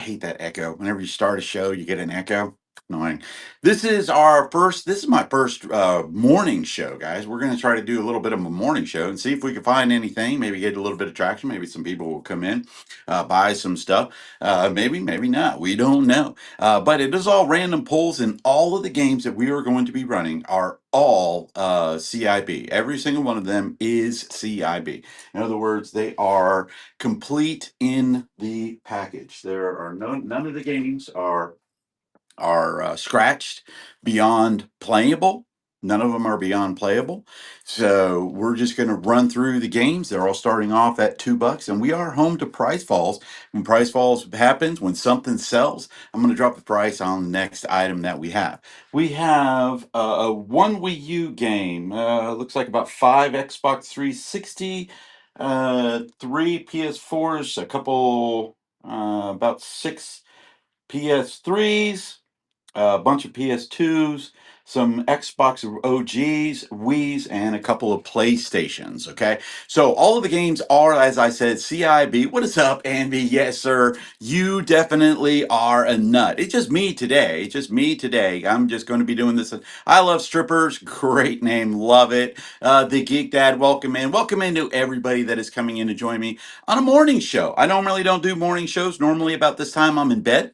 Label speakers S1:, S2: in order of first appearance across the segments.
S1: hate that echo. Whenever you start a show, you get an echo. Annoying. This is my first morning show, guys. We're going to try to do a little bit of a morning show and see if we can find anything. Maybe get a little bit of traction. Maybe some people will come in, buy some stuff. Maybe not. We don't know. But it is all random pulls, and all of the games that we are going to be running are all CIB. Every single one of them is CIB. In other words, they are complete in the package. There are none of the games are scratched beyond playable. None of them are beyond playable. So we're just going to run through the games. They're all starting off at $2, and we are home to Price Falls. When Price Falls happens, when something sells, I'm going to drop the price on the next item that we have. We have a one Wii U game. Looks like about 5 Xbox 360, three PS4s, a couple, about 6 PS3s, a bunch of PS2s, some Xbox OGs, Wii's, and a couple of PlayStations. Okay, so all of the games are, as I said, CIB. What is up, Andy? Yes, sir. You definitely are a nut. It's just me today. It's just me today. I'm just going to be doing this. I love strippers. Great name. Love it. The Geek Dad, welcome in. Welcome into everybody that is coming in to join me on a morning show. I normally don't do morning shows. Normally, about this time, I'm in bed.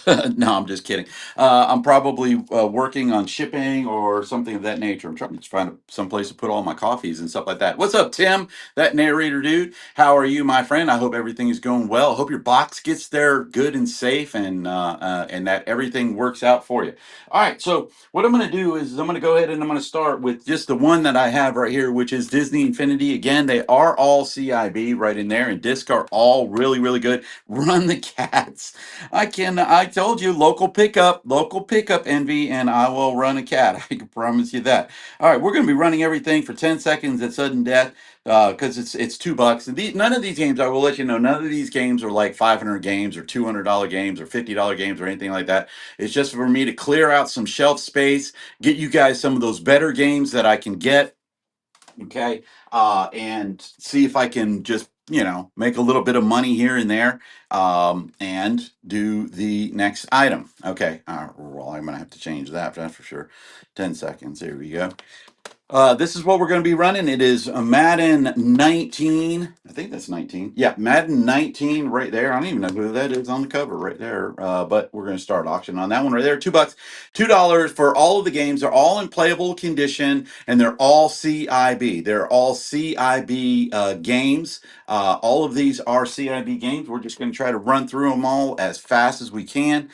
S1: No, I'm just kidding. I'm probably working on shipping or something of that nature. I'm trying to find some place to put all my coffees and stuff like that. What's up, Tim? That narrator dude. How are you, my friend? I hope everything is going well. I hope your box gets there good and safe, and that everything works out for you. All right. So what I'm going to do is I'm going to go ahead and I'm going to start with just the one that I have right here, which is Disney Infinity. Again, they are all CIB right in there, and disc are all really, really good. Run the cats. I told you, local pickup, Envy, and I will run a cat. I can promise you that. All right, we're going to be running everything for 10 seconds at sudden death because it's $2. And none of these games, I will let you know, none of these games are like 500 games or $200 games or $50 games or anything like that. It's just for me to clear out some shelf space, get you guys some of those better games that I can get. Okay, and see if I can just make a little bit of money here and there, and do the next item. Okay, well, I'm gonna have to change that, that's for sure. 10 seconds, there we go. This is what we're going to be running. It is a Madden 19. I think that's 19. Yeah, Madden 19 right there. I don't even know who that is on the cover right there. But we're going to start auction on that one right there. $2, $2 for all of the games. They're all in playable condition, and they're all CIB. They're all CIB games. All of these are CIB games. We're just going to try to run through them all as fast as we can,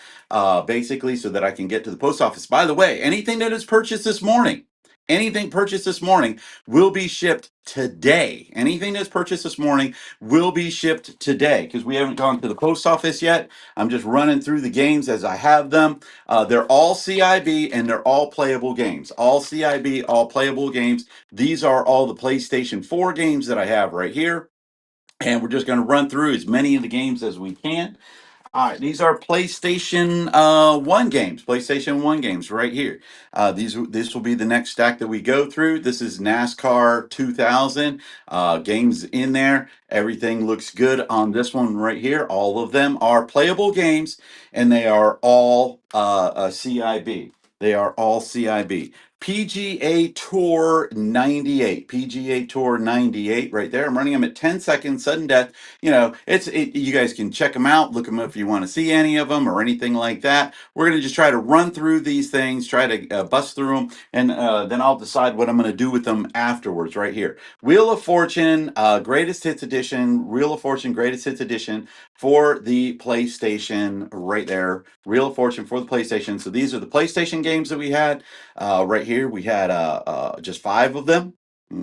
S1: basically, so that I can get to the post office. By the way, anything that is purchased this morning. Anything purchased this morning will be shipped today. Anything that's purchased this morning will be shipped today because we haven't gone to the post office yet. I'm just running through the games as I have them. They're all CIB and they're all playable games. All CIB, all playable games. These are all the PlayStation 4 games that I have right here. And we're just going to run through as many of the games as we can. All right, these are PlayStation 1 games. PlayStation 1 games right here. This will be the next stack that we go through. This is NASCAR 2000 games in there. Everything looks good on this one right here. All of them are playable games, and they are all CIB. They are all CIB. PGA Tour 98. PGA Tour 98 right there. I'm running them at 10 seconds, sudden death. You guys can check them out, look them up if you want to see any of them or anything like that. We're going to just try to run through these things, try to bust through them, and then I'll decide what I'm going to do with them afterwards right here. Wheel of Fortune Greatest Hits Edition. Wheel of Fortune Greatest Hits Edition for the PlayStation right there. Wheel of Fortune for the PlayStation. So these are the PlayStation games that we had right here. We had just 5 of them.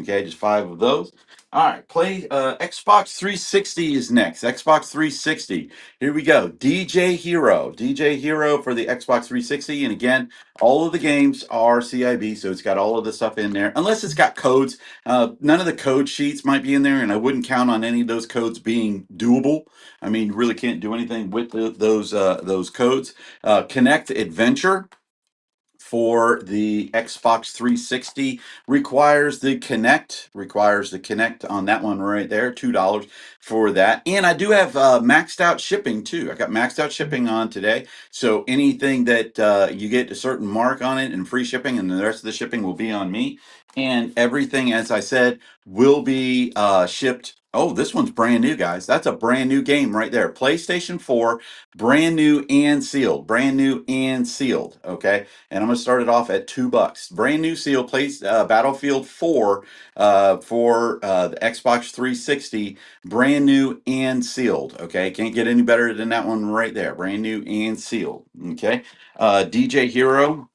S1: Okay, just 5 of those. All right, Xbox 360 is next. Xbox 360. Here we go. DJ Hero. DJ Hero for the Xbox 360. And again, all of the games are CIB, so it's got all of the stuff in there. Unless it's got codes. None of the code sheets might be in there, and I wouldn't count on any of those codes being doable. I mean, you really can't do anything with those codes. Connect Adventure for the Xbox 360 requires the Connect on that one right there, $2 for that. And I do have maxed out shipping too. I got maxed out shipping on today. So anything that you get a certain mark on it and free shipping, and the rest of the shipping will be on me. And everything, as I said, will be shipped. Oh, this one's brand new, guys. That's a brand new game right there. PlayStation 4, brand new and sealed. Brand new and sealed. Okay. And I'm going to start it off at $2. Brand new sealed Battlefield 4 for the Xbox 360. Brand new and sealed. Okay. Can't get any better than that one right there. Brand new and sealed. Okay. DJ Hero,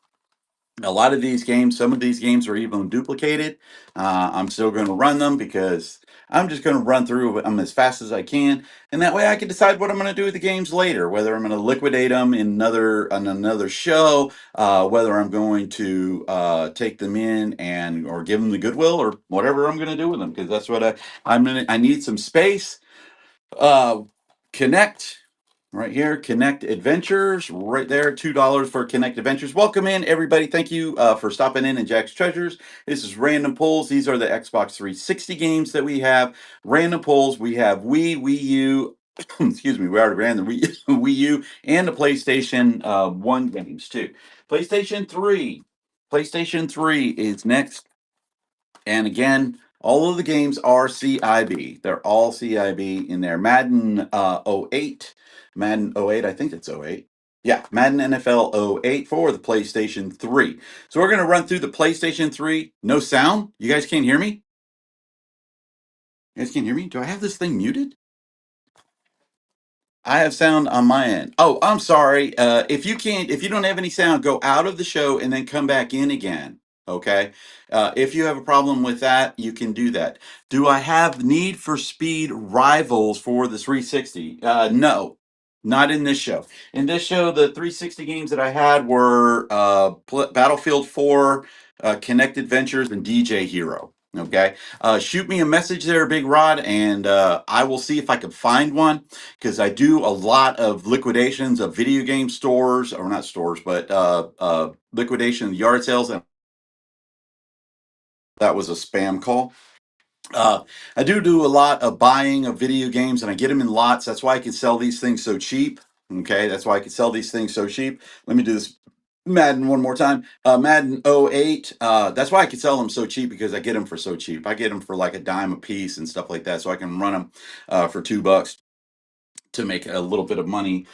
S1: a lot of these games, some of these games are even duplicated. I'm still going to run them because I'm just going to run through them as fast as I can, and that way I can decide what I'm going to do with the games later. Whether I'm going to liquidate them in another show, whether I'm going to take them in and or give them the goodwill or whatever I'm going to do with them, because that's what I need some space. Uh, Connect. Right here, Connect Adventures, right there, $2 for Connect Adventures. Welcome in, everybody. Thank you for stopping in Jack's Treasures. This is Random Pulls. These are the Xbox 360 games that we have. Random Pulls, we have Wii U, excuse me, we already ran the Wii U, and the PlayStation 1 games, too. PlayStation 3. PlayStation 3 is next. And again, all of the games are CIB. They're all CIB in there. Madden 08, Madden 08, I think it's 08. Yeah, Madden NFL 08 for the PlayStation 3. So we're going to run through the PlayStation 3. No sound? You guys can't hear me? You guys can't hear me? Do I have this thing muted? I have sound on my end. Oh, I'm sorry. If you don't have any sound, go out of the show and then come back in again. Okay. If you have a problem with that, you can do that. Do I have Need for Speed Rivals for the 360? No, not in this show. In this show, the 360 games that I had were Battlefield 4, Connect Adventures, and DJ Hero. Okay. Shoot me a message there, Big Rod, and I will see if I can find one, because I do a lot of liquidations of video game stores, or not stores, but liquidation yard sales. And that was a spam call. I do a lot of buying of video games, and I get them in lots. That's why I can sell these things so cheap. Okay, that's why I can sell these things so cheap. Let me do this Madden one more time. Madden 08. That's why I can sell them so cheap, because I get them for so cheap. I get them for like a dime a piece and stuff like that, so I can run them for $2 to make a little bit of money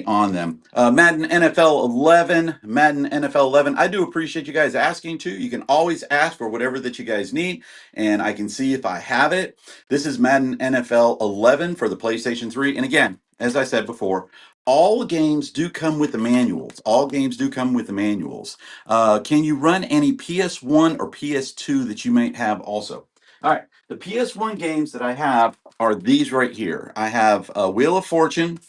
S1: on them. Madden NFL 11, Madden NFL 11. I do appreciate you guys asking too. You can always ask for whatever that you guys need, and I can see if I have it. This is Madden NFL 11 for the PlayStation 3. And again, as I said before, all games do come with the manuals. All games do come with the manuals. Can you run any PS1 or PS2 that you might have also? All right. The PS1 games that I have are these right here. I have Wheel of Fortune,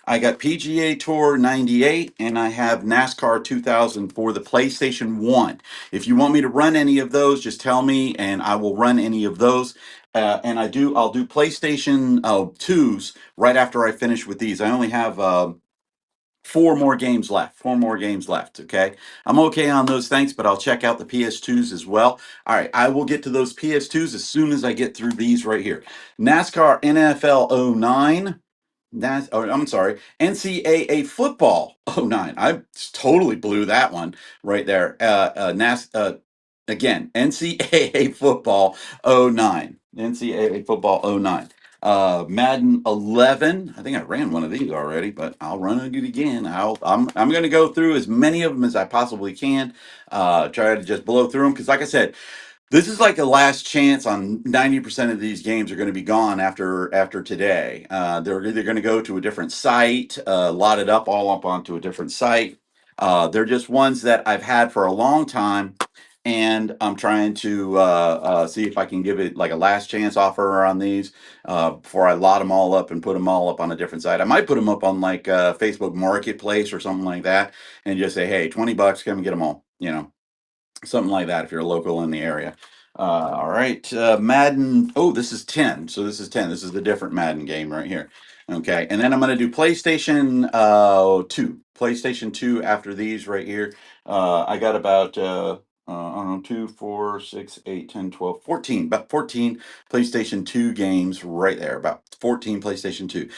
S1: I got PGA Tour 98, and I have NASCAR 2000 for the PlayStation 1. If you want me to run any of those, just tell me and I will run any of those. And I'll do PlayStation 2s right after I finish with these. I only have four more games left. Four more games left. Okay. I'm okay on those. Thanks. But I'll check out the PS2s as well. All right. I will get to those PS2s as soon as I get through these right here. NASCAR NFL 09. I'm sorry, NCAA football 09. I totally blew that one right there. Again, NCAA football 09. NCAA football 09. Madden 11. I think I ran one of these already, but I'll run it again. I'm going to go through as many of them as I possibly can. Try to just blow through them, because, like I said, this is like a last chance on 90% of these games are going to be gone after today. They're either going to go to a different site, lot it up all up onto a different site. They're just ones that I've had for a long time, and I'm trying to see if I can give it like a last chance offer on these before I lot them all up and put them all up on a different site. I might put them up on like Facebook Marketplace or something like that, and just say, hey, $20, come and get them all, something like that if you're local in the area. All right, Madden. Oh, this is 10. So this is 10. This is the different Madden game right here. Okay, and then I'm going to do PlayStation 2. PlayStation 2 after these right here. I got about I don't know, 2, 4, 6, 8, 10, 12, 14, about 14 PlayStation 2 games right there. About 14 PlayStation 2.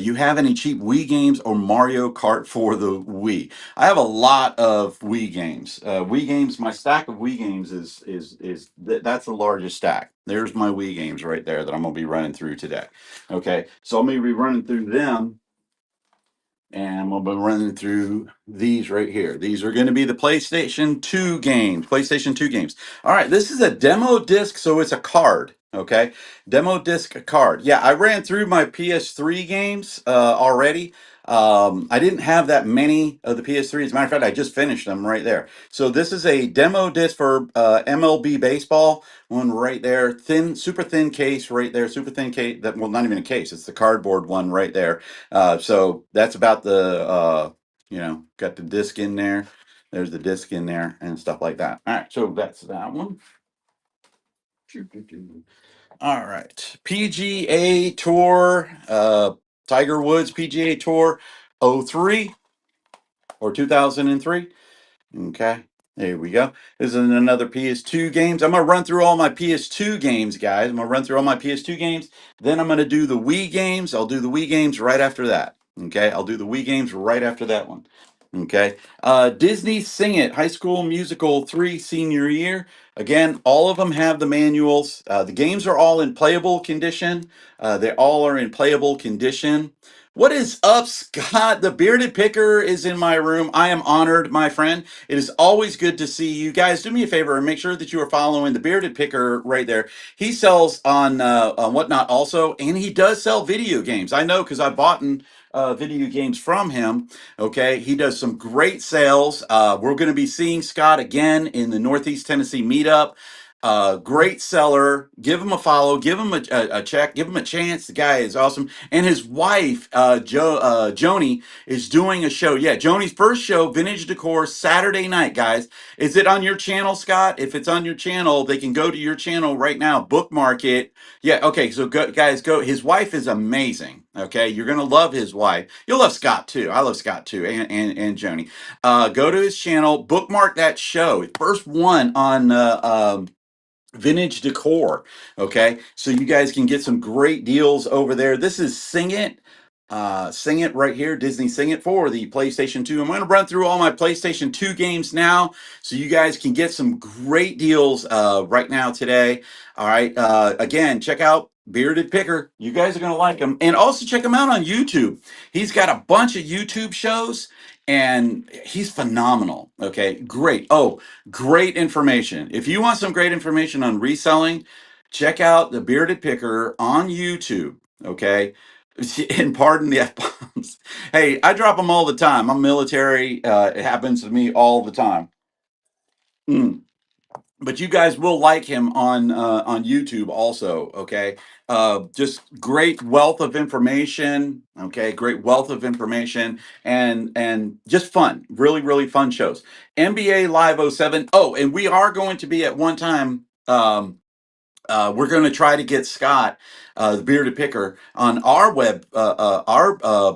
S1: You have any cheap Wii games or Mario Kart for the Wii? I have a lot of Wii games. Wii games, my stack of Wii games that's the largest stack. There's my Wii games right there that I'm going to be running through today. Okay, so I'm going to be running through them, and we'll be running through these right here. These are going to be the PlayStation 2 games. PlayStation 2 games. All right, this is a demo disc, so it's a card. Okay, demo disc card. Yeah, I ran through my PS3 games already. I didn't have that many of the PS3. As a matter of fact, I just finished them right there. So this is a demo disc for MLB baseball. One right there, thin, super thin case right there, super thin case. That well, not even a case. It's the cardboard one right there. So that's about got the disc in there. There's the disc in there and stuff like that. All right, so that's that one. All right, PGA Tour, Tiger Woods PGA Tour '03 or 2003. Okay, there we go. This is another PS2 games. I'm gonna run through all my PS2 games, guys. I'm gonna run through all my PS2 games. Then I'm gonna do the Wii games. I'll do the Wii games right after that. Okay, I'll do the Wii games right after that one. Okay, Disney Sing It, High School Musical 3 Senior Year. Again, all of them have the manuals. The games are all in playable condition. They all are in playable condition. What is up, Scott? The Bearded Picker is in my room. I am honored, my friend. It is always good to see you guys. Do me a favor and make sure that you are following the Bearded Picker right there. He sells on Whatnot also, and he does sell video games. I know because I bought video games from him. Okay, he does some great sales. We're going to be seeing Scott again in the Northeast Tennessee meetup. Great seller. Give him a follow. Give him a check. Give him a chance. The guy is awesome. And his wife, Joni, is doing a show. Yeah, Joni's first show, Vintage Decor, Saturday night, guys. Is it on your channel, Scott? If it's on your channel, they can go to your channel right now, bookmark it. Yeah, okay, so go, guys, go. His wife is amazing. Okay, you're gonna love his wife. You'll love Scott too. I love Scott too, and Joni. Go to his channel, bookmark that show. First one on Vintage Decor. Okay, so you guys can get some great deals over there. This is Sing It. Sing It right here, Disney Sing It for the PlayStation 2. I'm going to run through all my PlayStation 2 games now so you guys can get some great deals right now today. All right, again, check out Bearded Picker. You guys are going to like him. And also check him out on YouTube. He's got a bunch of YouTube shows and he's phenomenal. Okay, great. Oh, great information. If you want some great information on reselling, check out the Bearded Picker on YouTube. Okay. And pardon the F bombs. Hey, I drop them all the time. I'm military. It happens to me all the time. Mm. But you guys will like him on YouTube also. Okay. Just great wealth of information. Okay, great wealth of information and just fun. Really, really fun shows. NBA Live '07. Oh, and we are going to be at one time. We're going to try to get Scott, the Bearded Picker, on our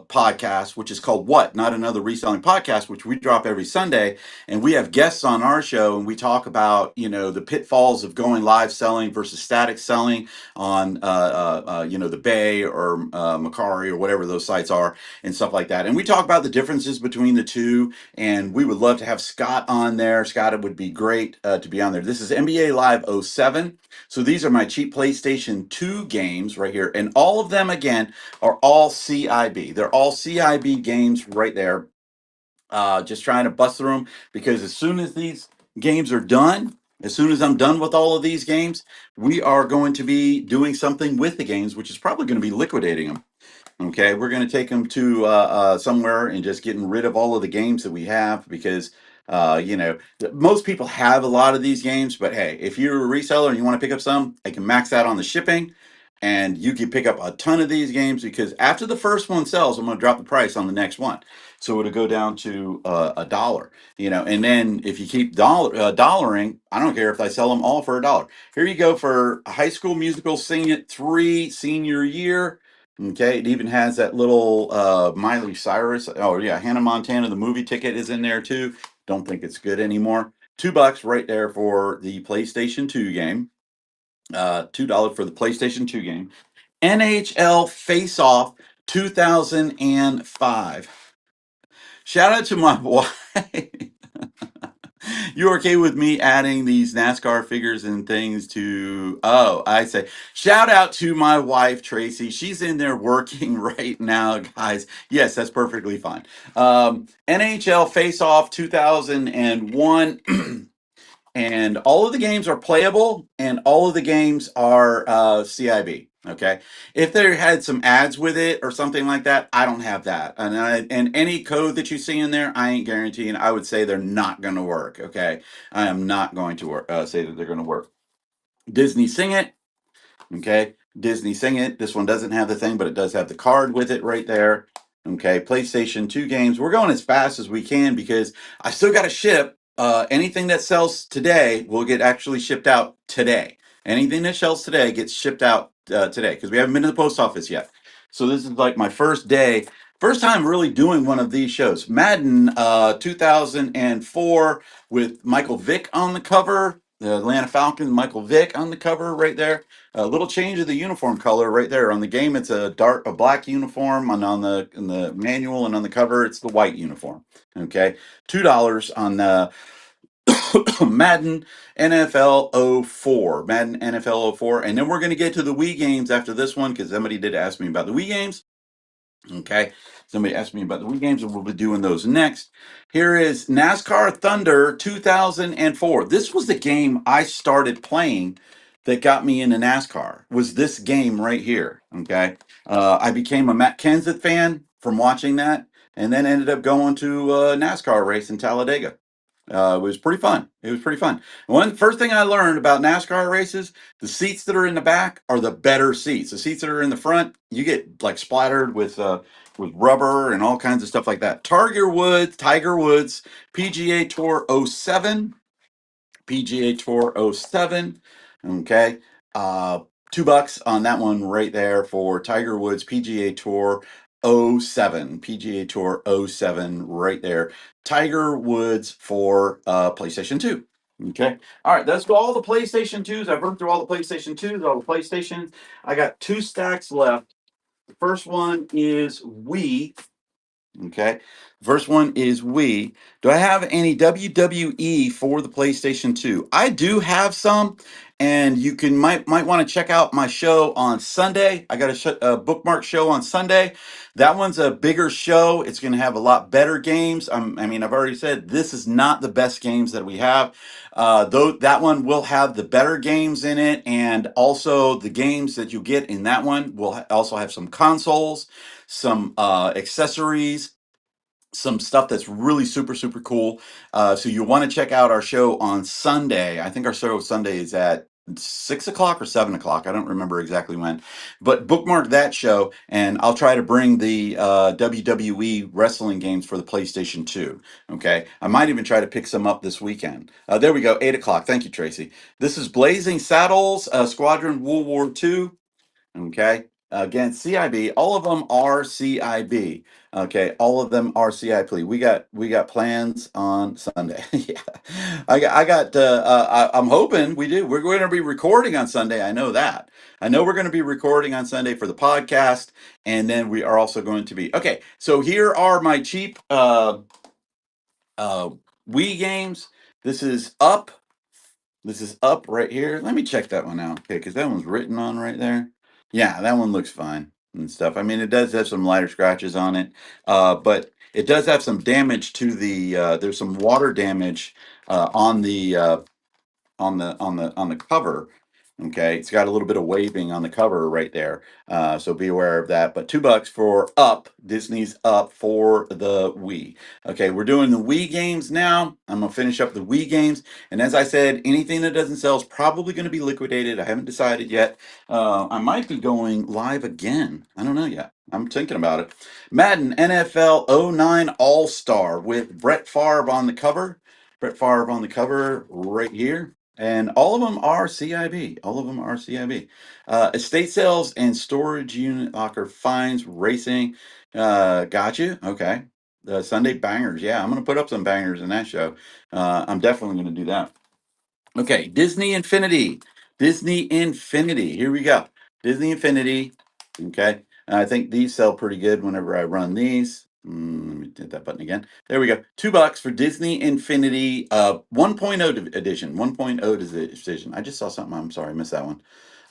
S1: podcast, which is called What? Not Another Reselling Podcast, which we drop every Sunday, and we have guests on our show, and we talk about the pitfalls of going live selling versus static selling on the Bay or Macari or whatever those sites are and stuff like that, and we talk about the differences between the two, and we would love to have Scott on there. Scott, it would be great to be on there. This is NBA Live '07. So these are my cheap PlayStation 2 games right here. And all of them, again, are all CIB. They're all CIB games right there. Just trying to bust through them because as soon as these games are done, as soon as I'm done with all of these games, we are going to be doing something with the games, which is probably going to be liquidating them. Okay, we're going to take them to somewhere and just getting rid of all of the games that we have because most people have a lot of these games. But hey, if you're a reseller and you want to pick up some, I can max out on the shipping, and you can pick up a ton of these games because after the first one sells, I'm going to drop the price on the next one, so it'll go down to a dollar. And then if you keep dollaring, I don't care if I sell them all for $1. Here you go for High School Musical Sing It 3 Senior Year. Okay, it even has that little Miley Cyrus. Oh yeah, Hannah Montana, the movie ticket is in there too. Don't think it's good anymore. $2 right there for the PlayStation 2 game. $2 for the PlayStation 2 game. NHL Face Off 2005. Shout out to my wife. You okay with me adding these NASCAR figures and things to? Oh, I say, shout out to my wife, Tracy. She's in there working right now, guys. Yes, that's perfectly fine. NHL Face Off 2001. And all of the games are playable and all of the games are CIB. Okay, if there had some ads with it or something like that, I don't have that, and any code that you see in there, I ain't guaranteeing. I would say they're not going to work. Okay, I am not going to say that they're going to work. Disney Sing It. Okay, Disney Sing It. This one doesn't have the thing, but it does have the card with it right there. Okay, PlayStation 2 games. We're going as fast as we can because I still got to ship. Anything that sells today will get actually shipped out today. Anything that sells today gets shipped out today because we haven't been to the post office yet. So this is like my first day, first time really doing one of these shows. Madden 2004 with Michael Vick on the cover. The Atlanta Falcons, Michael Vick on the cover right there. A little change of the uniform color right there. On the game, it's a black uniform, and on the in the manual and on the cover, it's the white uniform. Okay, $2 on the Madden NFL '04, Madden NFL '04, and then we're going to get to the Wii games after this one because somebody did ask me about the Wii games. Okay. Somebody asked me about the Wii games, and we'll be doing those next. Here is NASCAR Thunder 2004. This was the game I started playing that got me into NASCAR. Was this game right here? Okay. I became a Matt Kenseth fan from watching that, and then ended up going to a NASCAR race in Talladega. It was pretty fun. It was pretty fun. One first thing I learned about NASCAR races, the seats that are in the back are the better seats. The seats that are in the front, you get like splattered with rubber and all kinds of stuff like that. Tiger Woods, PGA Tour '07. PGA Tour '07. Okay. Uh, $2 on that one right there for Tiger Woods PGA Tour '07. PGA Tour '07 right there. Tiger Woods for PlayStation 2. Okay. All right. That's all the PlayStation 2s. I've run through all the PlayStation 2s, all the PlayStations. I got two stacks left. The first one is Wii. Okay. First one is Wii. Do I have any WWE for the PlayStation 2? I do have some, and you can might want to check out my show on Sunday. I got a bookmark show on Sunday. That one's a bigger show. It's going to have a lot better games. I mean, I've already said this is not the best games that we have. Though that one will have the better games in it, and also the games that you get in that one will also have some consoles, some accessories, some stuff that's really super cool. So you want to check out our show on Sunday. I think our show Sunday is at 6 o'clock or 7 o'clock. I don't remember exactly when, but bookmark that show, and I'll try to bring the WWE wrestling games for the PlayStation 2. Okay, I might even try to pick some up this weekend. There we go, 8 o'clock. Thank you, Tracy. This is Blazing Saddles, Squadron World War II. Okay. Again, CIB. All of them are CIB. Okay, all of them are CIB. We got plans on Sunday. Yeah, I got. I'm hoping we do. We're going to be recording on Sunday. I know that. I know we're going to be recording on Sunday for the podcast, and then we are also going to be. Okay, so here are my cheap uh, Wii games. This is Up. This is Up right here. Let me check that one out. Okay, because that one's written on right there. Yeah, that one looks fine and stuff. I mean, it does have some lighter scratches on it, but it does have some damage to the. There's some water damage on the cover. Okay, it's got a little bit of waving on the cover right there, so be aware of that. But $2 for Up, Disney's Up for the Wii. Okay, we're doing the Wii games now. I'm gonna finish up the Wii games, and as I said, anything that doesn't sell is probably going to be liquidated. I haven't decided yet. I might be going live again. I don't know yet. I'm thinking about it. Madden NFL '09 All Star with Brett Favre on the cover. Brett Favre on the cover right here. And all of them are CIB. All of them are CIB. Estate sales and storage unit locker fines, racing. Got you. Okay. The Sunday bangers. Yeah, I'm going to put up some bangers in that show. I'm definitely going to do that. Okay, Disney Infinity. Disney Infinity. Here we go. Disney Infinity. Okay. I think these sell pretty good whenever I run these. Let me hit that button again. There we go. $2 for Disney Infinity 1.0 edition. 1.0 edition. I just saw something. I'm sorry, I missed that one.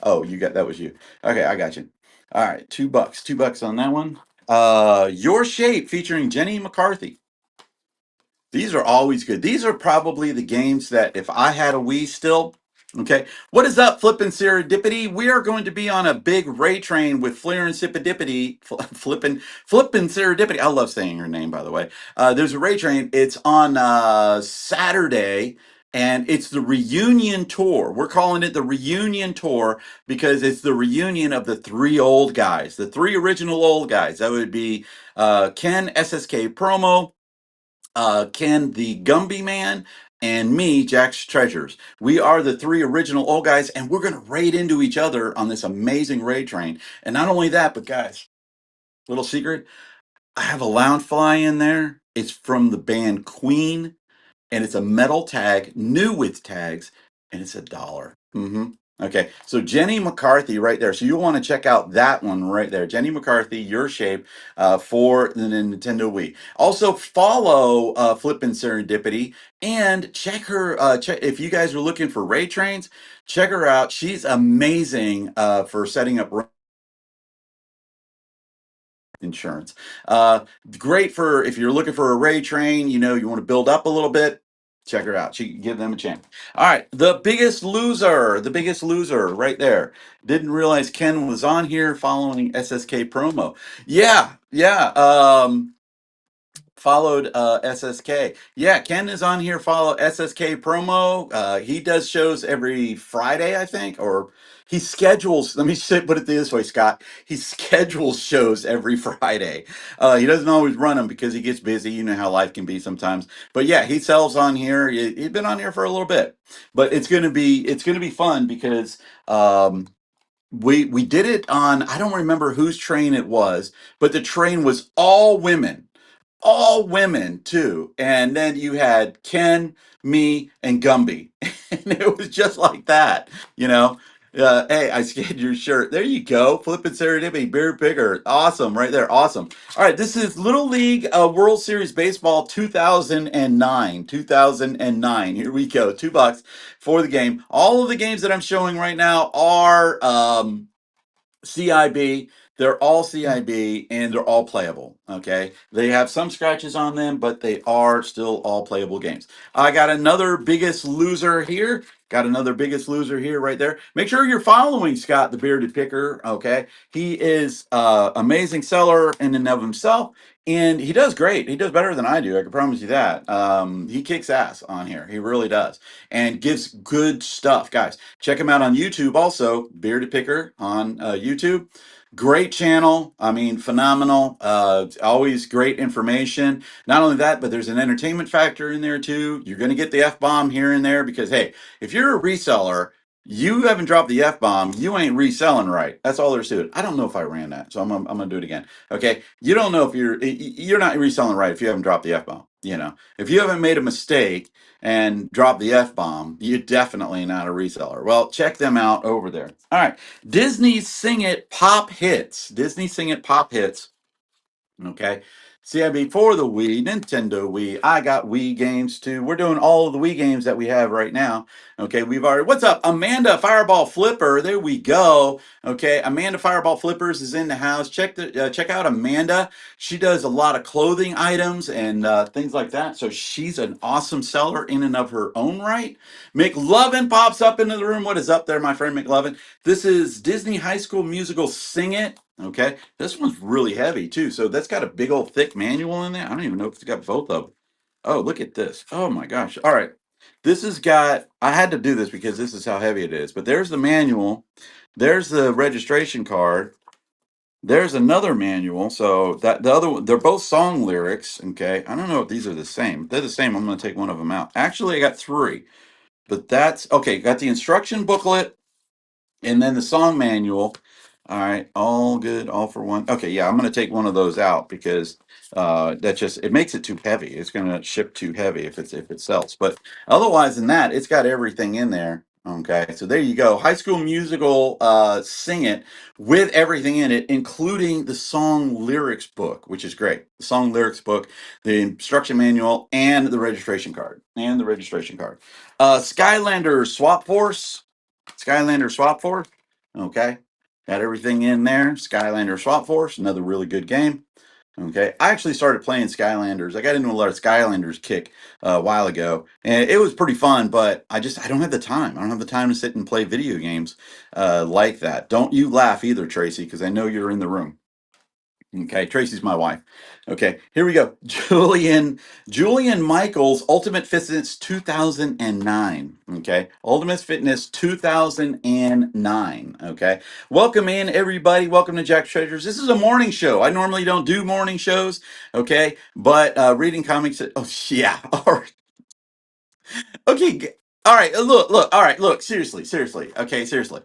S1: Oh, you got that was you. Okay, I got you. All right, $2. $2 on that one. Your Shape featuring Jenny McCarthy. These are always good. These are probably the games that if I had a Wii still, okay. What is up, Flippin' Serendipity? We are going to be on a big ray train with Flair and Sipidipity, Flippin' Serendipity. I love saying her name, by the way. There's a ray train. It's on Saturday, and it's the reunion tour. We're calling it the reunion tour because it's the reunion of the three old guys, the three original old guys. That would be Ken, SSK Promo, Ken the Gumby Man, and me, Jack's Treasures. We are the three original old guys, and we're going to raid into each other on this amazing raid train. And not only that, but guys, little secret, I have a lounge fly in there. It's from the band Queen, and it's a metal tag, new with tags, and it's $1. Okay, so Jenny McCarthy right there. So you'll want to check out that one right there. Jenny McCarthy, Your Shape, for the Nintendo Wii. Also follow Flippin' Serendipity and check her. Check if you guys are looking for Ray Trains, check her out. She's amazing for setting up insurance. Great for if you're looking for a Ray Train, you know, you want to build up a little bit, check her out. She give them a chance. All right, the biggest loser right there. Didn't realize Ken was on here following SSK promo. Yeah, yeah. Followed SSK. Yeah, Ken is on here. Follow SSK promo. He does shows every Friday, I think, or he schedules. Let me put it this way, Scott. He schedules shows every Friday. He doesn't always run them because he gets busy. You know how life can be sometimes. But yeah, he sells on here. He's been on here for a little bit, but it's gonna be fun because we did it on. I don't remember whose train it was, but the train was all women too. And then you had Ken, me, and Gumby. And it was just like that, you know. Hey, I scanned your shirt. There you go. Flippin' Serendipity, Beard Bigger. Awesome, right there. Awesome. All right, this is Little League World Series Baseball 2009. 2009. Here we go. $2 for the game. All of the games that I'm showing right now are CIB. They're all CIB and they're all playable. Okay. They have some scratches on them, but they are still all playable games. I got another biggest loser here. Got another biggest loser here right there. Make sure you're following Scott the Bearded Picker. Okay. He is amazing seller in and of himself. And he does great. He does better than I do. I can promise you that. He kicks ass on here. He really does. And gives good stuff, guys. Check him out on YouTube also, Bearded Picker on YouTube. Great channel. I mean, phenomenal. Always great information. Not only that, but there's an entertainment factor in there too. You're going to get the F bomb here and there because, hey, if you're a reseller, you haven't dropped the F bomb, you ain't reselling right. That's all there's to it. I don't know if I ran that, so I'm gonna do it again. Okay. You don't know if you're not reselling right if you haven't dropped the F bomb. You know, if you haven't made a mistake and drop the F bomb, you're definitely not a reseller. Well, check them out over there. All right. Disney Sing It Pop Hits. Disney Sing It Pop Hits. Okay. CIB for the Wii, Nintendo Wii. I got Wii games too. We're doing all of the Wii games that we have right now. Okay, we've already. What's up, Amanda Fireball Flipper? There we go. Okay, Amanda Fireball Flippers is in the house. Check out Amanda. She does a lot of clothing items and things like that. So she's an awesome seller in and of her own right. McLovin pops up into the room. What is up there, my friend McLovin? This is Disney High School Musical Sing It. Okay, this one's really heavy too. So that's got a big old thick manual in there. I don't even know if it's got both of them. Oh, look at this. Oh my gosh. All right. This has got, I had to do this because this is how heavy it is. But there's the manual. There's the registration card. There's another manual. So that the other one, they're both song lyrics. Okay. I don't know if these are the same. If they're the same, I'm going to take one of them out. Actually, I got three. but that's okay. Got the instruction booklet and then the song manual. All right, all good, all for one. Okay, yeah, I'm gonna take one of those out because that just it makes it too heavy. It's gonna ship too heavy if it sells. But otherwise than that, it's got everything in there. Okay, so there you go. High School Musical, Sing It with everything in it, including the song lyrics book, which is great. The song lyrics book, the instruction manual, and the registration card. Skylander Swap Force. Skylander Swap Force. Okay. Got everything in there. Skylander Swap Force, another really good game. Okay. I actually started playing Skylanders. I got into a lot of Skylanders kick a while ago, and it was pretty fun, but I don't have the time. I don't have the time to sit and play video games like that. Don't you laugh either, Tracy, because I know you're in the room. Okay, Tracy's my wife. Okay, here we go. Julian Michaels, Ultimate Fitness 2009. Okay, Ultimate Fitness 2009. Okay, welcome in everybody. Welcome to Jack Treasures. This is a morning show. I normally don't do morning shows. Okay, but reading comics. Oh yeah. All right. Okay. All right. Look. All right. Look. Seriously. Okay. Seriously.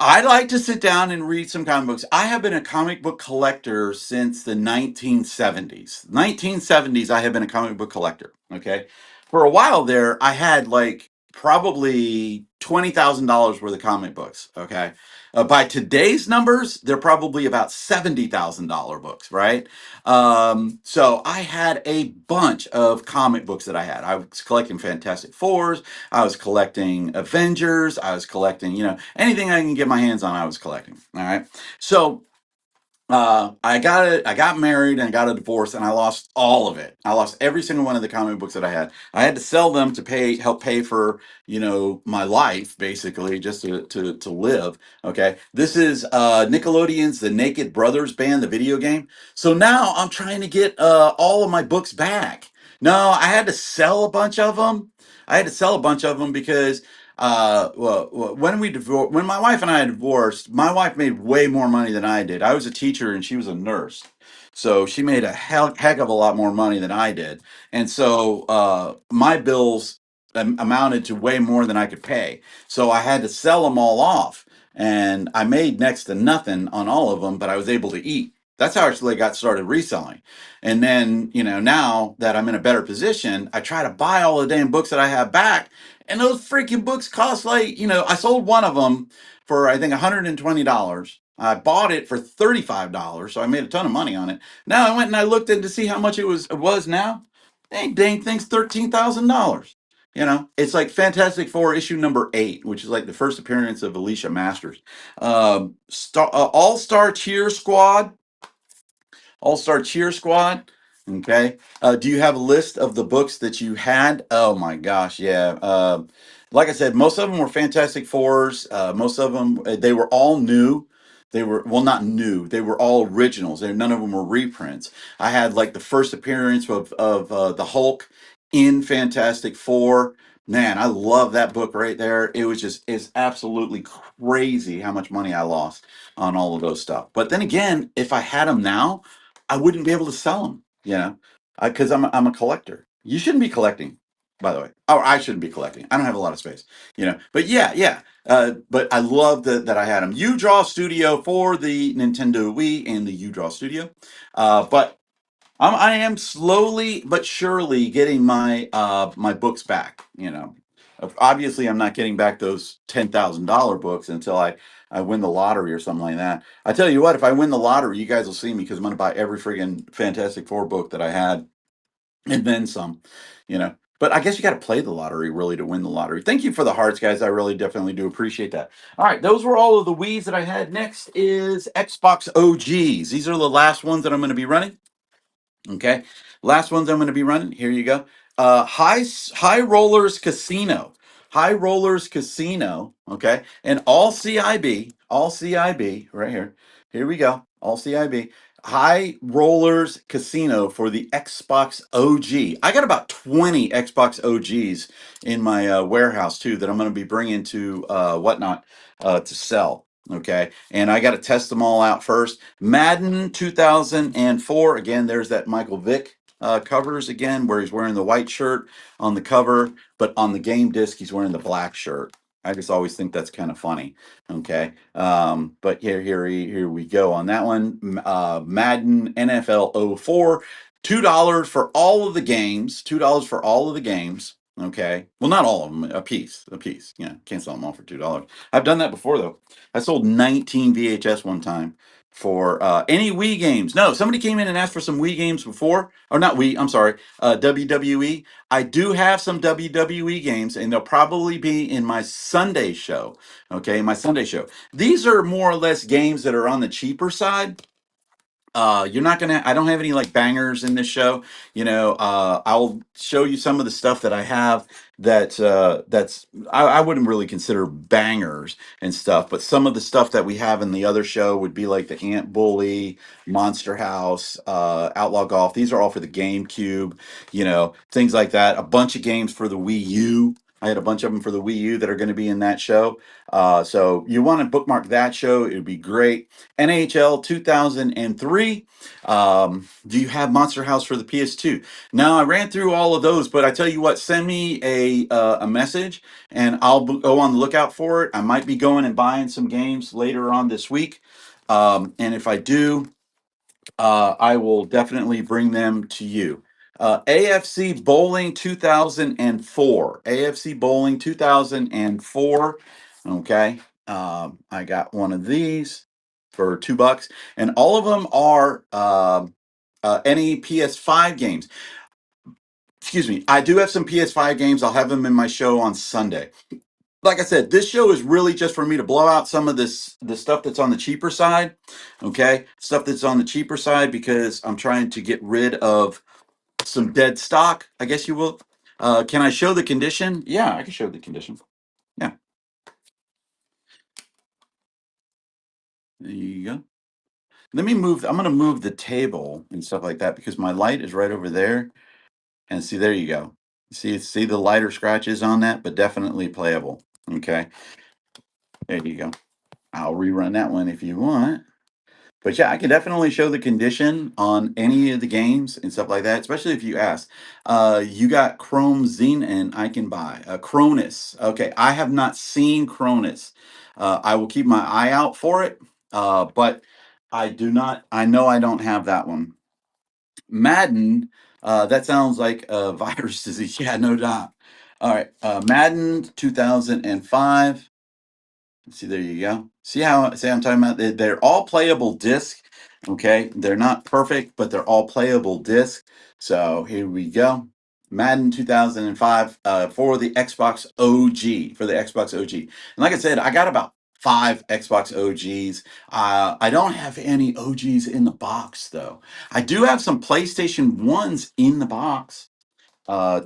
S1: I like to sit down and read some comic books. I have been a comic book collector since the 1970s. 1970s, I have been a comic book collector. Okay. For a while there, I had like probably $20,000 worth of comic books. Okay. By today's numbers, they're probably about $70,000 books, right? So I had a bunch of comic books that I had. I was collecting Fantastic Fours. I was collecting Avengers. I was collecting, anything I can get my hands on. I was collecting. All right. So I got married and got a divorce, and I lost all of it. I lost every single one of the comic books that I had. I had to sell them to help pay for, my life, basically, just to live. Okay. This is Nickelodeon's The Naked Brothers Band, the video game. So now I'm trying to get all of my books back. No, I had to sell a bunch of them. I had to sell a bunch of them because when my wife and I divorced, my wife made way more money than I did. I was a teacher and she was a nurse, so she made a heck of a lot more money than I did, and so my bills amounted to way more than I could pay. So I had to sell them all off, and I made next to nothing on all of them, but I was able to eat. That's how I actually got started reselling. And then, now that I'm in a better position, I try to buy all the damn books that I have back, and those freaking books cost like, I sold one of them for I think $120. I bought it for $35, so I made a ton of money on it. Now I went and I looked in to see how much it was now. Dang thing's $13,000. It's like Fantastic Four issue number 8, which is like the first appearance of Alicia Masters. All Star Cheer Squad. All Star Cheer Squad. Okay. Do you have a list of the books that you had? Oh my gosh, yeah. Like I said, most of them were Fantastic Fours. Most of them, they were all new. They were, well, not new. They were all originals. None of them were reprints. I had like the first appearance of the Hulk in Fantastic Four. Man, I love that book right there. It's absolutely crazy how much money I lost on all of those stuff. But then again, if I had them now, I wouldn't be able to sell them, because I'm a collector. You shouldn't be collecting, by the way. Or I shouldn't be collecting. I don't have a lot of space. But yeah. But I love that I had them. U Draw Studio for the Nintendo Wii and the U Draw Studio. But I am slowly but surely getting my books back. Obviously I'm not getting back those $10,000 books until I win the lottery or something like that. I tell you what, if I win the lottery, you guys will see me because I'm going to buy every friggin' Fantastic Four book that I had and then some. But I guess you got to play the lottery really to win the lottery. Thank you for the hearts, guys. I really definitely do appreciate that. All right, those were all of the Wii's that I had. Next is Xbox OGs. These are the last ones that I'm going to be running. Okay, last ones I'm going to be running. Here you go. High Rollers Casino, High Rollers Casino. Okay, and all CIB right here. Here we go. All CIB. High Rollers Casino for the Xbox OG. I got about 20 Xbox OGs in my warehouse too that I'm going to be bringing to Whatnot to sell. Okay, and I got to test them all out first. Madden 2004. Again, there's that Michael Vick. covers again, where he's wearing the white shirt on the cover, but on the game disc he's wearing the black shirt. I just always think that's kind of funny. Okay, but here we go on that one. Madden NFL '04, $2 for all of the games. $2 for all of the games. Okay, well, not all of them. A piece. Yeah, can't sell them all for $2. I've done that before though. I sold 19 VHS one time for any Wii games. No, somebody came in and asked for some Wii games before, or not Wii. I'm sorry, WWE. I do have some WWE games, and they'll probably be in my Sunday show. Okay, my Sunday show. These are more or less games that are on the cheaper side. You're not gonna, I don't have any like bangers in this show. I'll show you some of the stuff that I have that's I wouldn't really consider bangers and stuff, but some of the stuff that we have in the other show would be like the Ant Bully, Monster House, Outlaw Golf. These are all for the GameCube, things like that. A bunch of games for the Wii U. I had a bunch of them for the Wii U that are going to be in that show. So you want to bookmark that show, it would be great. NHL 2003. Do you have Monster House for the PS2? Now I ran through all of those, but I tell you what, send me a message and I'll go on the lookout for it. I might be going and buying some games later on this week, and if I do, I will definitely bring them to you. AFC Bowling 2004. AFC Bowling 2004. Okay. I got one of these for $2, and all of them are any PS5 games. Excuse me. I do have some PS5 games. I'll have them in my show on Sunday. Like I said, this show is really just for me to blow out some of the stuff that's on the cheaper side. Okay, stuff that's on the cheaper side because I'm trying to get rid of some dead stock, I guess you will. Can I show the condition? Yeah, I can show the condition. Yeah, there you go. Let me move. I'm going to move the table and stuff like that because my light is right over there. And see, there you go. See the lighter scratches on that, but definitely playable. Okay, there you go. I'll rerun that one if you want. But yeah, I can definitely show the condition on any of the games and stuff like that, especially if you ask. You got Chrome Xenon I can buy. Cronus. Okay, I have not seen Cronus. I will keep my eye out for it, but I do not, I know I don't have that one. Madden, that sounds like a virus disease. Yeah, no doubt. All right, Madden 2005. See, there you go. See I'm talking about? They're all playable disc. Okay, they're not perfect, but they're all playable disc. So here we go. Madden 2005 for the Xbox OG. For the Xbox OG. And like I said, I got about 5 Xbox OGs. I don't have any OGs in the box though. I do have some PlayStation 1s in the box.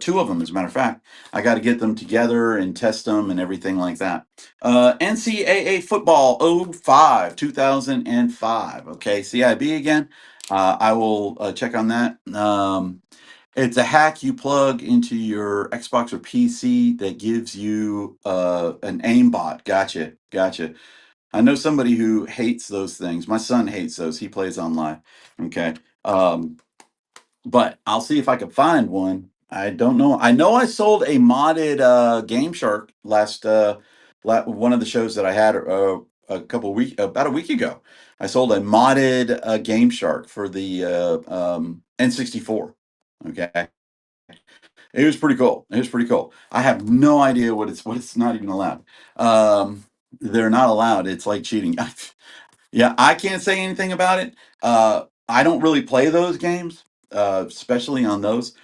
S1: Two of them, as a matter of fact. I got to get them together and test them and everything like that. NCAA football '05, 2005. Okay, CIB again. I will check on that. It's a hack you plug into your Xbox or PC that gives you an aimbot. Gotcha. I know somebody who hates those things. My son hates those. He plays online. Okay. But I'll see if I can find one. I don't know. I know I sold a modded Game Shark one of the shows that I had about a week ago. I sold a modded Game Shark for the N64. Okay, it was pretty cool. It was pretty cool. I have no idea what it's not even allowed. They're not allowed. It's like cheating. Yeah, I can't say anything about it. I don't really play those games, especially on those.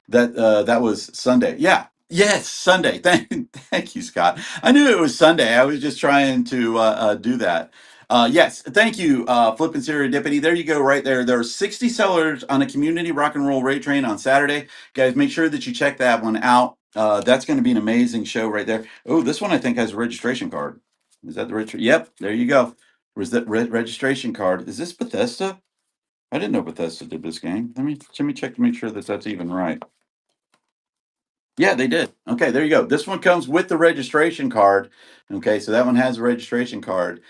S1: That was Sunday. Yeah, yes, Sunday. Thank you, Scott. I knew it was Sunday. I was just trying to do that. Yes, thank you, Flippin' Serendipity. There you go, right there. There are 60 sellers on a community rock and roll raid train on Saturday. Guys, make sure that you check that one out. That's going to be an amazing show right there. Oh, this one I think has a registration card. Is that the registration? Yep, there you go. Was that registration card? Is this Bethesda? I didn't know Bethesda did this game. Let me check to make sure that that's even right. Yeah, they did. Okay, there you go. This one comes with the registration card. Okay, so that one has a registration card.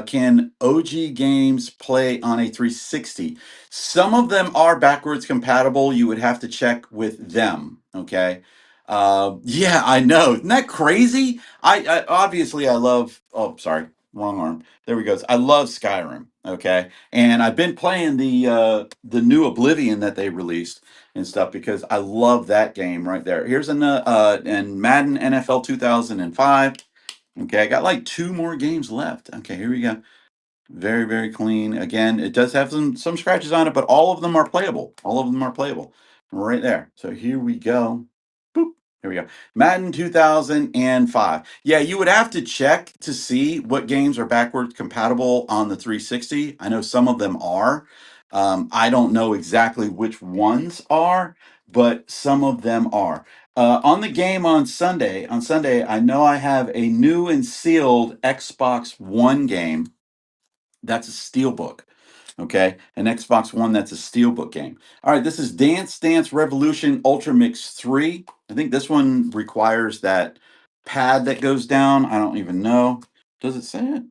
S1: Can OG games play on a 360? Some of them are backwards compatible. You would have to check with them. Okay. Yeah, I know. Isn't that crazy? I obviously I love. Oh, sorry, wrong arm. There we go. I love Skyrim. Okay, and I've been playing the new Oblivion that they released and stuff because I love that game right there. Here's an and Madden NFL 2005. Okay, I got like two more games left. Okay, here we go. Very, very clean. Again, it does have some scratches on it, but all of them are playable. All of them are playable. Right there. So here we go. Boop. Here we go. Madden 2005. Yeah, you would have to check to see what games are backwards compatible on the 360. I know some of them are. I don't know exactly which ones are, but some of them are. On the game on Sunday, I know I have a new and sealed Xbox One game that's a steelbook. Okay, an Xbox One that's a steelbook game. All right, this is Dance Dance Revolution Ultra Mix 3. I think this one requires that pad that goes down. I don't even know. Does it say it?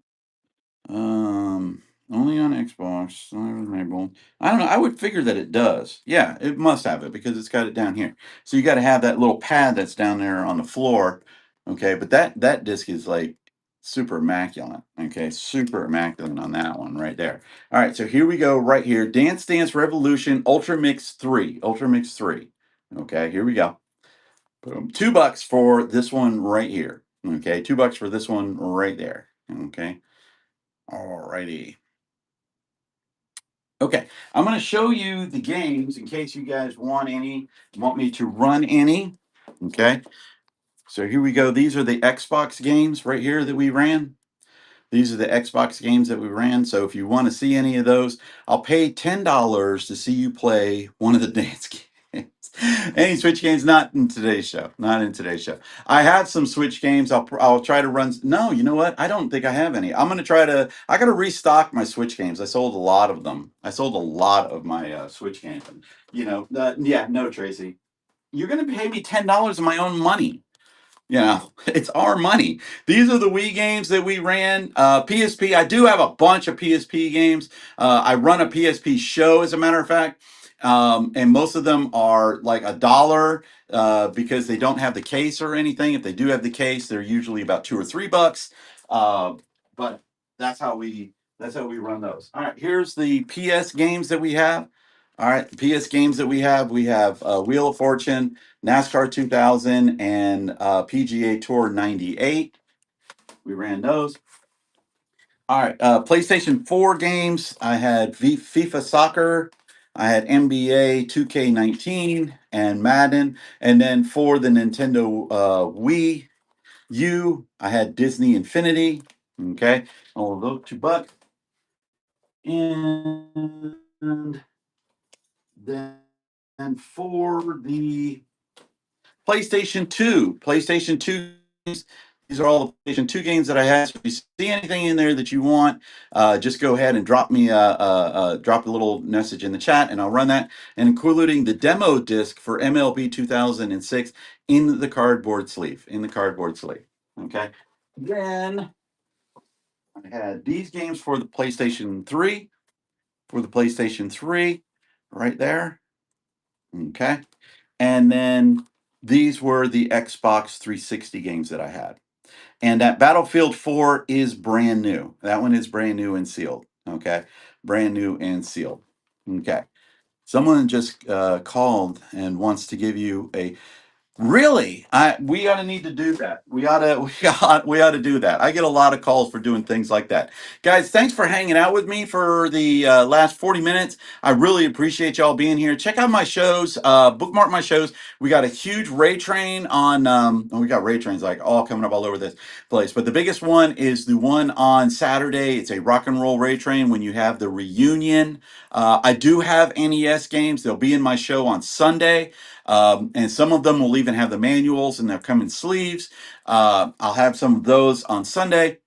S1: Um, Only on Xbox. Not enabled. I don't know. I would figure that it does. Yeah, it must have it because it's got it down here. So you got to have that little pad that's down there on the floor. Okay, but that disc is like super immaculate. Okay, super immaculate on that one right there. All right, so here we go right here. Dance Dance Revolution Ultra Mix 3. Ultra Mix 3. Okay, here we go. Boom. $2 for this one right here. Okay, $2 for this one right there. Okay. Alrighty. Okay, I'm going to show you the games in case you guys want me to run any. Okay, so here we go. These are the Xbox games right here that we ran. These are the Xbox games that we ran. So if you want to see any of those, I'll pay $10 to see you play one of the dance games. Any Switch games? Not in today's show. Not in today's show. I have some Switch games. I'll try to run. No, you know what? I don't think I have any. I'm gonna try to. I gotta restock my Switch games. I sold a lot of them. I sold a lot of my Switch games. Yeah, no, Tracy. You're gonna pay me $10 of my own money. Yeah, it's our money. These are the Wii games that we ran. PSP, I do have a bunch of PSP games. I run a PSP show, as a matter of fact. And most of them are like $1 because they don't have the case or anything. If they do have the case, they're usually about $2 or $3. Uh, but that's how we run those. All right, here's the PS games that we have. All right, the PS games that we have Wheel of Fortune, NASCAR 2000, and PGA Tour 98. We ran those. All right, PlayStation 4 games. I had FIFA Soccer. I had NBA 2K19 and Madden. And then for the Nintendo Wii U, I had Disney Infinity. Okay, all of those $2. And then for the PlayStation 2 games. These are all the PlayStation 2 games that I have. So if you see anything in there that you want, just go ahead and drop a little message in the chat, and I'll run that, and including the demo disc for MLB 2006 in the cardboard sleeve. In the cardboard sleeve. Okay. Then I had these games for the PlayStation 3. For the PlayStation 3, right there. Okay. And then these were the Xbox 360 games that I had. And that Battlefield 4 is brand new. That one is brand new and sealed. Okay. Brand new and sealed. Okay. Someone just called and wants to give you a. Really? We ought to need to do that. We ought to do that. I get a lot of calls for doing things like that. Guys, thanks for hanging out with me for the last 40 minutes. I really appreciate y'all being here. Check out my shows, bookmark my shows. We got a huge Ray Train on we got Ray Trains like all coming up all over this place. But the biggest one is the one on Saturday. It's a rock and roll Ray Train when you have the reunion. I do have NES games. They'll be in my show on Sunday. And some of them will even have the manuals and they'll come in sleeves. I'll have some of those on Sunday,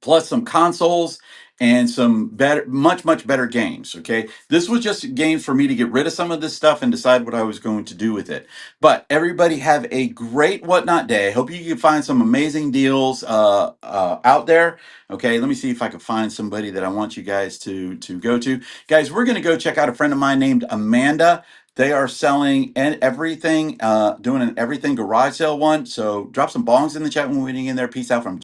S1: plus some consoles. and some better, much better games. Okay, this was just games for me to get rid of some of this stuff and decide what I was going to do with it. But everybody have a great Whatnot day. Hope you can find some amazing deals out there. Okay, let me see if I can find somebody that I want you guys to go to. Guys, we're gonna go check out a friend of mine named Amanda. They are selling and everything, doing an everything garage sale one. So drop some bongs in the chat when we're waiting in there. Peace out from